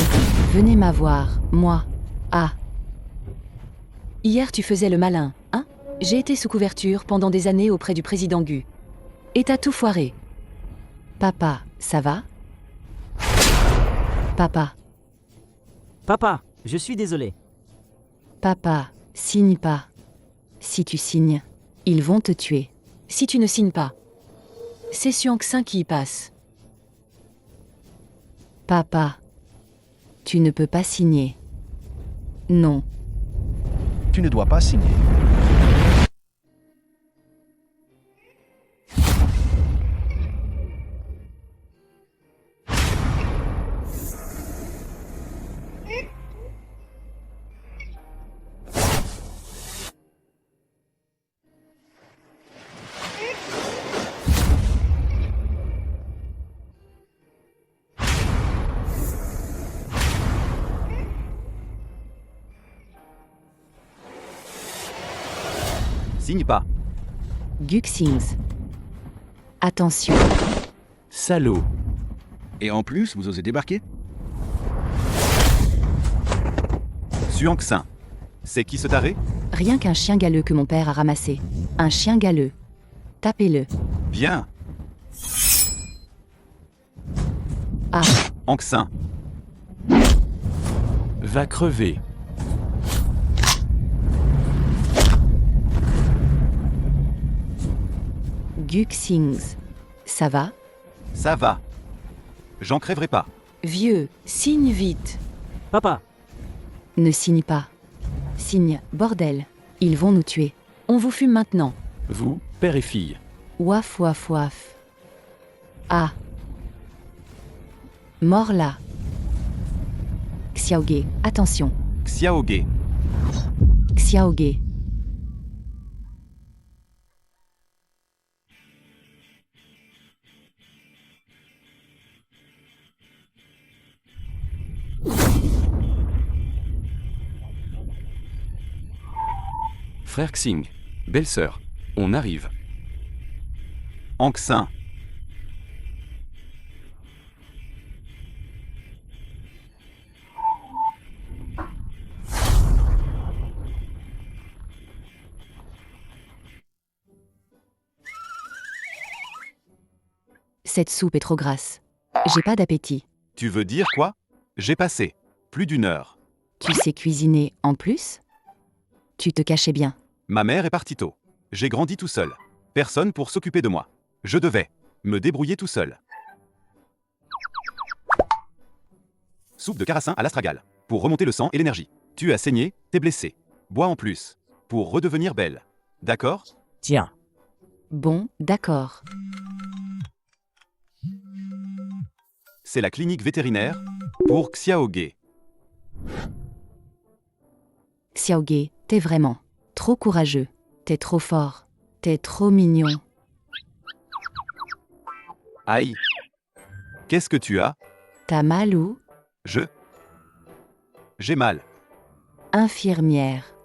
Venez m'avoir, moi. Ah. Hier tu faisais le malin, hein? J'ai été sous couverture pendant des années auprès du président Gu. Et t'as tout foiré. Papa, ça va? Papa. Papa, Je suis désolé. Papa, signe pas. Si tu signes, ils vont te tuer. Si tu ne signes pas, c'est Xiangxin qui y passe. Papa, tu ne peux pas signer. Non. Tu ne dois pas signer. Signe pas. Guxings. Attention. Salaud. Et en plus, vous osez débarquer? Xiangxin. C'est qui ce taré? Rien qu'un chien galeux que mon père a ramassé. Un chien galeux. Tapez-le. Bien. Ah. Anxin. Va crever. Guxings. Ça va? Ça va. J'en crèverai pas. Vieux, signe vite. Papa. Ne signe pas. Signe, bordel. Ils vont nous tuer. On vous fume maintenant. Vous, père et fille. Ouaf, ouaf, ouaf. Ah. Mort là. Xiaoge, attention. Xiaoge. Xiaoge. Frère Xing. Belle-sœur. On arrive. Anxin. Cette soupe est trop grasse. J'ai pas d'appétit. Tu veux dire quoi? J'ai passé plus d'une heure. Tu sais cuisiner en plus? Tu te cachais bien. Ma mère est partie tôt. J'ai grandi tout seul. Personne pour s'occuper de moi. Je devais me débrouiller tout seul. Soupe de carassin à l'astragale. Pour remonter le sang et l'énergie. Tu as saigné, t'es blessé. Bois en plus. Pour redevenir belle. D'accord? Tiens. Bon, d'accord. C'est la clinique vétérinaire pour Xiaoge. Xiaoge, t'es vraiment trop courageux. T'es trop fort. T'es trop mignon. Aïe. Qu'est-ce que tu as? T'as mal ou? J'ai mal. Infirmière.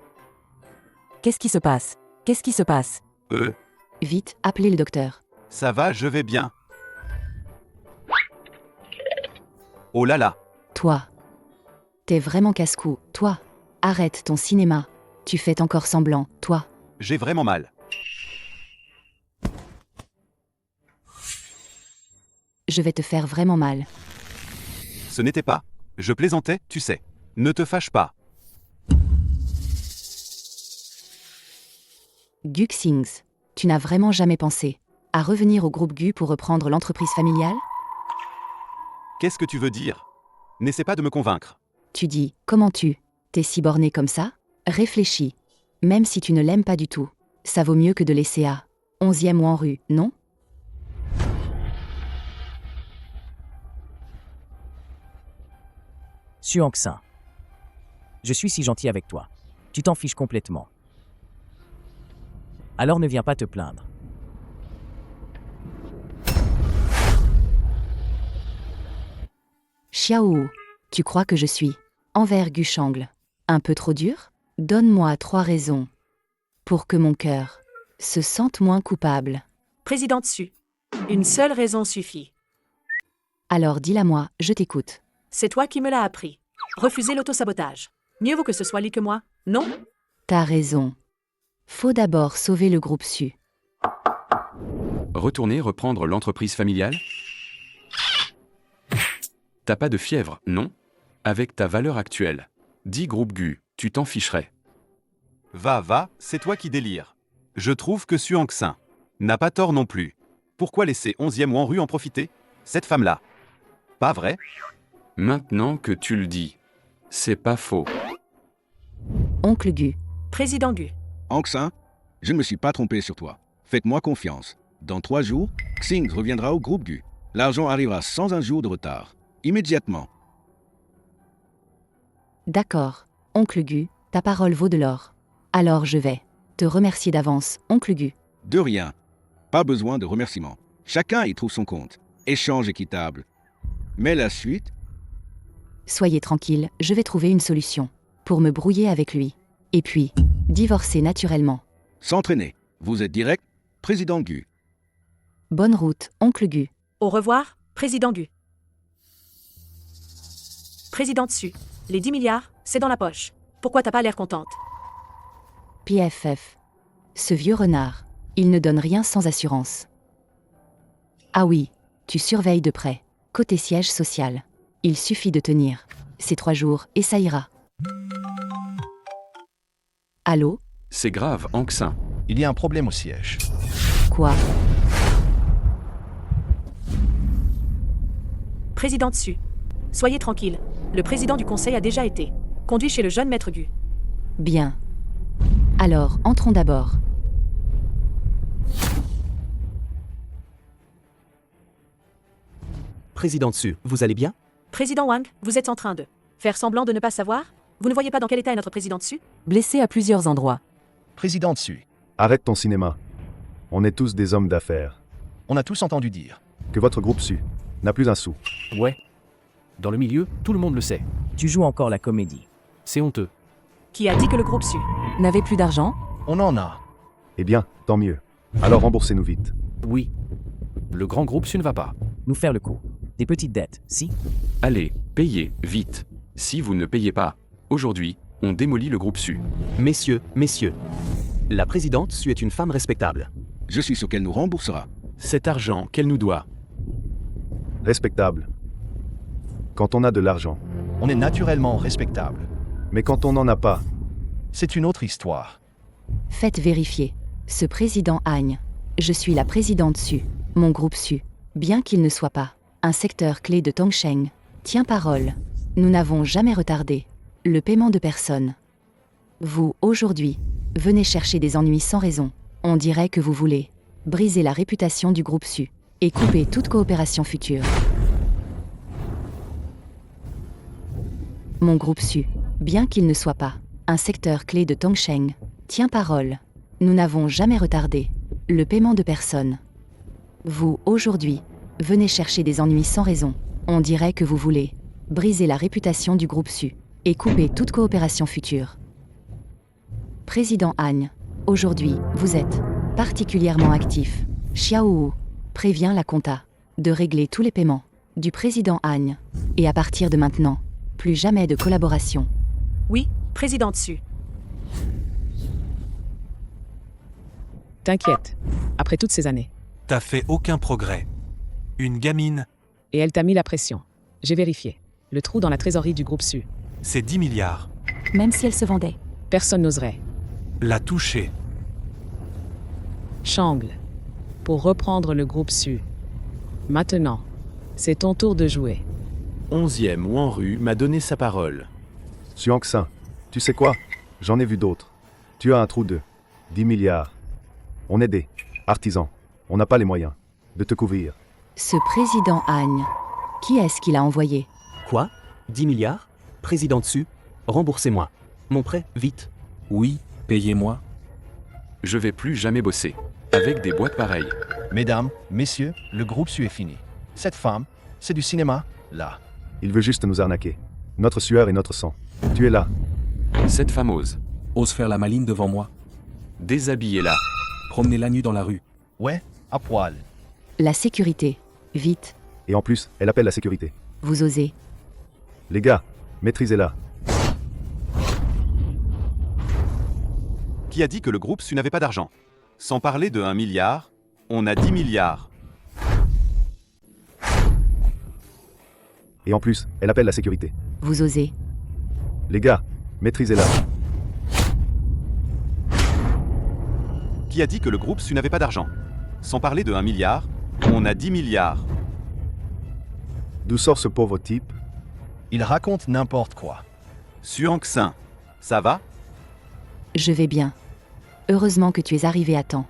Qu'est-ce qui se passe? Qu'est-ce qui se passe? Vite, appelez le docteur. Ça va, je vais bien. Oh là là. Toi. T'es vraiment casse-cou, toi. Arrête ton cinéma. Tu fais encore semblant, toi. J'ai vraiment mal. Je vais te faire vraiment mal. Ce n'était pas. Je plaisantais, tu sais. Ne te fâche pas. Guxings, tu n'as vraiment jamais pensé à revenir au groupe Gu pour reprendre l'entreprise familiale? Qu'est-ce que tu veux dire? N'essaie pas de me convaincre. Tu dis, comment tu? T'es si borné comme ça? Réfléchis. Même si tu ne l'aimes pas du tout, ça vaut mieux que de laisser à 11e ou en rue, non? Xiangxin. Je suis si gentil avec toi. Tu t'en fiches complètement. Alors ne viens pas te plaindre. Xiao, tu crois que je suis envers Guchangle un peu trop dur? Donne-moi 3 raisons pour que mon cœur se sente moins coupable. Président Su. Une seule raison suffit. Alors dis-la-moi, je t'écoute. C'est toi qui me l'as appris. Refuser l'autosabotage. Mieux vaut que ce soit lui que moi, non? T'as raison. Faut d'abord sauver le groupe Su. Retourner reprendre l'entreprise familiale? T'as pas de fièvre, non? Avec ta valeur actuelle. Dis groupe Gu, tu t'en ficherais. Va, c'est toi qui délires. Je trouve que Suanksin n'a pas tort non plus. Pourquoi laisser 11e Wan Rue en profiter? Cette femme-là. Pas vrai? Maintenant que tu le dis, c'est pas faux. Oncle Gu. Président Gu. Anksin, je ne me suis pas trompé sur toi. Faites-moi confiance. Dans 3 jours, Xing reviendra au groupe Gu. L'argent arrivera sans un jour de retard. Immédiatement. D'accord, oncle Gu, ta parole vaut de l'or. Alors je vais te remercier d'avance, oncle Gu. De rien. Pas besoin de remerciements. Chacun y trouve son compte. Échange équitable. Mais la suite? Soyez tranquille, je vais trouver une solution. Pour me brouiller avec lui. Et puis, divorcer naturellement. S'entraîner. Vous êtes direct, président Gu. Bonne route, oncle Gu. Au revoir, président Gu. Président Su. Les 10 milliards, c'est dans la poche. Pourquoi t'as pas l'air contente? PFF. Ce vieux renard, il ne donne rien sans assurance. Ah oui, tu surveilles de près. Côté siège social. Il suffit de tenir. Ces 3 jours et ça ira. Allô? C'est grave, Anksin. Il y a un problème au siège. Quoi? Président Su. Soyez tranquille. Le président du conseil a déjà été conduit chez le jeune maître Gu. Bien. Alors, entrons d'abord. Président Su, vous allez bien? Président Wang, vous êtes en train de faire semblant de ne pas savoir? Vous ne voyez pas dans quel état est notre président Su? Blessé à plusieurs endroits. Président Su, Arrête ton cinéma. On est tous des hommes d'affaires. on a tous entendu dire. Que votre groupe Su n'a plus un sou. Ouais. Dans le milieu, tout le monde le sait. Tu joues encore la comédie. C'est honteux. Qui a dit que le groupe Su N'avez plus d'argent? On en a. Eh bien, tant mieux. Alors remboursez-nous vite. Oui. Le grand groupe Su ne va pas. Nous faire le coup. Des petites dettes, si? Allez, payez, vite. Si vous ne payez pas, aujourd'hui, on démolit le groupe Su. Messieurs, la présidente Su est une femme respectable. Je suis sûr qu'elle nous remboursera. Cet argent qu'elle nous doit. Respectable. Quand on a de l'argent. On est naturellement respectable. Mais quand on n'en a pas, C'est une autre histoire. Faites vérifier. Ce président Agne. Je suis la présidente Su. Mon groupe Su. Bien qu'il ne soit pas un secteur clé de Tongsheng. Tient parole. Nous n'avons jamais retardé le paiement de personne. Vous, aujourd'hui, venez chercher des ennuis sans raison. On dirait que vous voulez briser la réputation du groupe Su et couper toute coopération future. Mon groupe Su, bien qu'il ne soit pas un secteur clé de Tongsheng, tient parole. Nous n'avons jamais retardé le paiement de personne. Vous, aujourd'hui, venez chercher des ennuis sans raison. On dirait que vous voulez briser la réputation du groupe Su et couper toute coopération future. Président Agne, aujourd'hui, vous êtes particulièrement actif. Xiaowu prévient la compta de régler tous les paiements du président Agne. Et à partir de maintenant, plus jamais de collaboration. Oui, président Su. T'inquiète. Après toutes ces années. T'as fait aucun progrès. Une gamine, Et elle t'a mis la pression. J'ai vérifié. Le trou dans la trésorerie du groupe Su. c'est 10 milliards. Même si elle se vendait. Personne n'oserait. La toucher. Changle. Pour reprendre le groupe Su. Maintenant, c'est ton tour de jouer. 11e Wan Rue m'a donné sa parole. Suanksin, tu sais quoi? J'en ai vu d'autres. Tu as un trou de 10 milliards. On est des artisans. On n'a pas les moyens de te couvrir. Ce président Agne, qui est-ce qu'il a envoyé? Quoi? 10 milliards? Président Su, remboursez-moi. Mon prêt, vite. Oui, payez-moi. Je vais plus jamais bosser. Avec des boîtes pareilles. Mesdames, messieurs, le groupe Su est fini. Cette femme, c'est du cinéma, là. Il veut juste nous arnaquer. Notre sueur et notre sang. Tu es là. Cette femme ose. Ose faire la maline devant moi. Déshabillez-la. Promenez-la nue dans la rue. Ouais, à poil. La sécurité. Vite, Et en plus, elle appelle la sécurité. vous osez. Les gars, maîtrisez-la. Qui a dit que le groupe Su n'avait pas d'argent? Sans parler de 1 milliard, on a 10 milliards. Et en plus, elle appelle la sécurité. Vous osez. Les gars, Maîtrisez-la. Qui a dit que le groupe Su n'avait pas d'argent? Sans parler de 1 milliard, on a 10 milliards. D'où sort ce pauvre type? Il raconte n'importe quoi. Suanksin, ça va? Je vais bien. Heureusement que tu es arrivé à temps.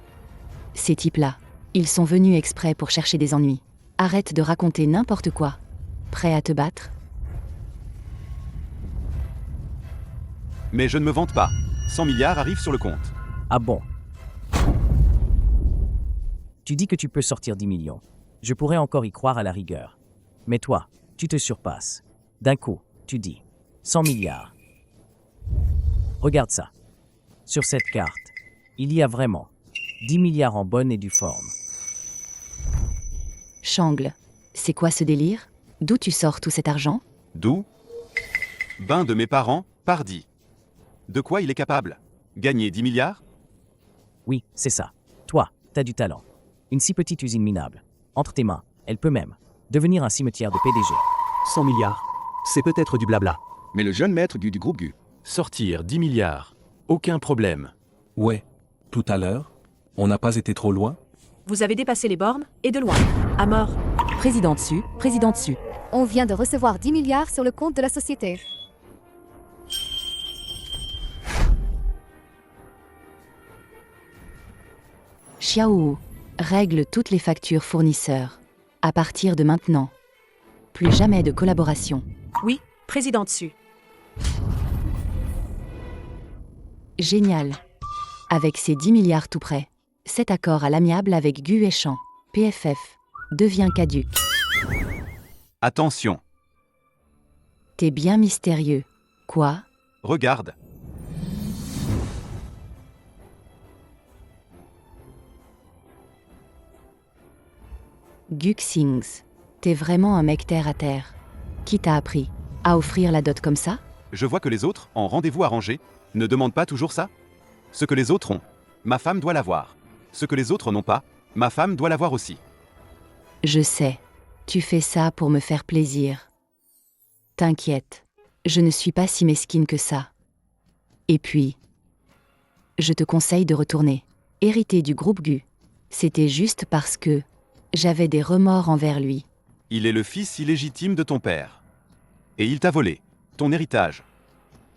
Ces types-là, ils sont venus exprès pour chercher des ennuis. Arrête de raconter n'importe quoi. Prêt à te battre? Mais je ne me vante pas. 100 milliards arrivent sur le compte. Ah bon? Tu dis que tu peux sortir 10 millions. Je pourrais encore y croire à la rigueur. Mais toi, tu te surpasses. D'un coup, tu dis 100 milliards. Regarde ça. Sur cette carte, il y a vraiment 10 milliards en bonne et due forme. Shangle, c'est quoi ce délire? D'où tu sors tout cet argent? D'où? Ben de mes parents, pardi. De quoi il est capable? Gagner 10 milliards? Oui, c'est ça. Toi, t'as du talent. Une si petite usine minable. Entre tes mains, elle peut même devenir un cimetière de PDG. 100 milliards. C'est peut-être du blabla. Mais le jeune maître du groupe Gu. Sortir 10 milliards. Aucun problème. Ouais. Tout à l'heure, on n'a pas été trop loin? Vous avez dépassé les bornes, et de loin. À mort. Président dessus, président dessus. On vient de recevoir 10 milliards sur le compte de la société. Xiao, règle toutes les factures fournisseurs. À partir de maintenant. Plus jamais de collaboration. Oui, président dessus. Génial. Avec ces 10 milliards tout près, cet accord à l'amiable avec Gu et Chan, PFF, devient caduc. Attention, T'es bien mystérieux. Quoi? regarde. Guxings, t'es vraiment un mec terre à terre. Qui t'a appris à offrir la dot comme ça? Je vois que les autres, en rendez-vous arrangé, ne demandent pas toujours ça. Ce que les autres ont, ma femme doit l'avoir. Ce que les autres n'ont pas, ma femme doit l'avoir aussi. Je sais. Tu fais ça pour me faire plaisir. T'inquiète. Je ne suis pas si mesquine que ça. Et puis, je te conseille de retourner. Hériter du groupe Gu. C'était juste parce que j'avais des remords envers lui. Il est le fils illégitime de ton père. Et il t'a volé, ton héritage.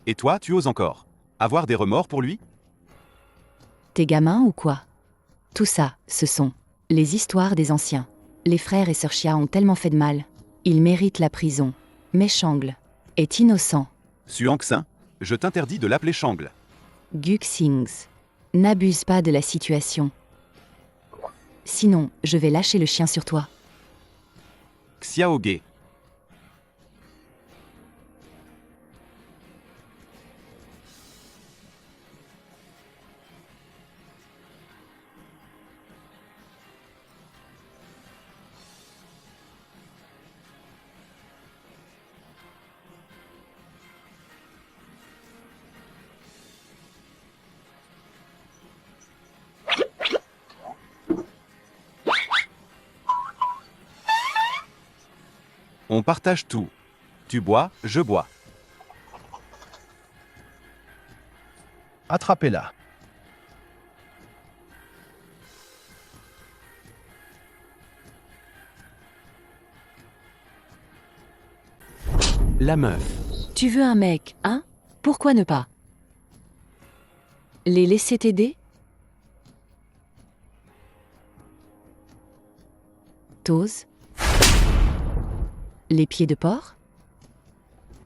Et toi, tu oses encore avoir des remords pour lui? T'es gamin ou quoi? Tout ça, ce sont les histoires des anciens. Les frères et sœurs Chia ont tellement fait de mal. Ils méritent la prison. Mais Shangle est innocent. Suanksin, je t'interdis de l'appeler Shangle. Guxings, n'abuse pas de la situation. Sinon, je vais lâcher le chien sur toi. Xiaoge. On partage tout. Tu bois, je bois. Attrapez-la. La meuf. Tu veux un mec, hein? Pourquoi ne pas? Les laisser t'aider? T'oses? Les pieds de porc?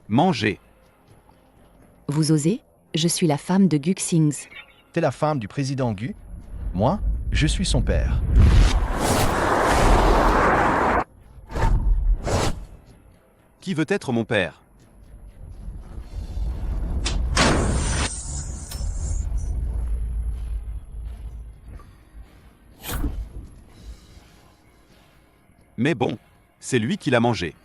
Manger. Vous osez? Je suis la femme de Guxings. T'es la femme du président Gu? Moi, je suis son père. Qui veut être mon père? Mais bon, c'est lui qui l'a mangé.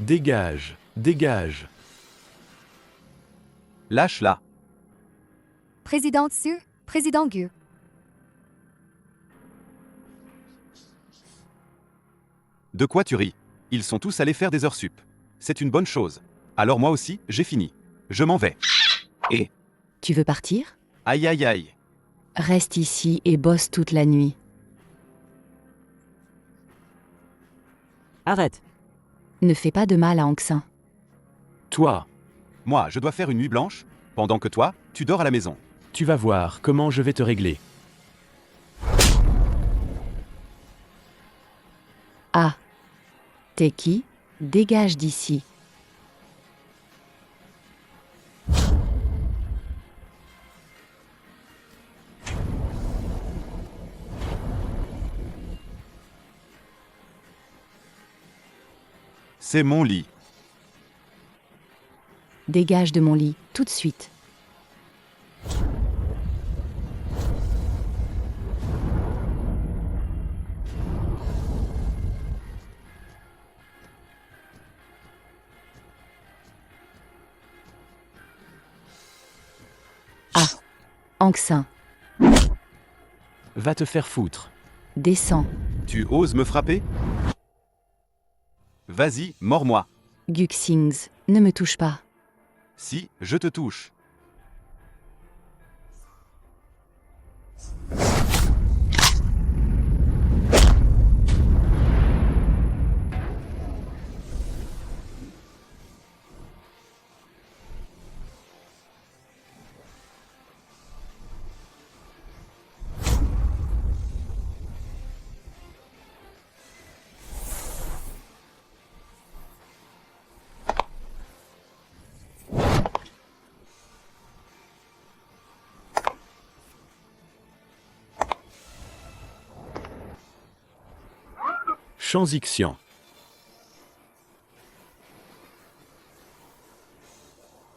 Dégage, dégage. Lâche-la. Président Su, président Gu. De quoi tu ris? Ils sont tous allés faire des heures sup. C'est une bonne chose. Alors moi aussi, j'ai fini. Je m'en vais. Et... Tu veux partir? Aïe aïe aïe. Reste ici et bosse toute la nuit. Arrête. Ne fais pas de mal à Anxin. Toi, Moi, je dois faire une nuit blanche, pendant que toi, tu dors à la maison. tu vas voir comment je vais te régler. Ah. T'es qui? Dégage d'ici. C'est mon lit. Dégage de mon lit, tout de suite. Ah. Anxin, Va te faire foutre. descends. Tu oses me frapper? Vas-y, mords-moi. Guxings, ne me touche pas. Si, je te touche. Transiction.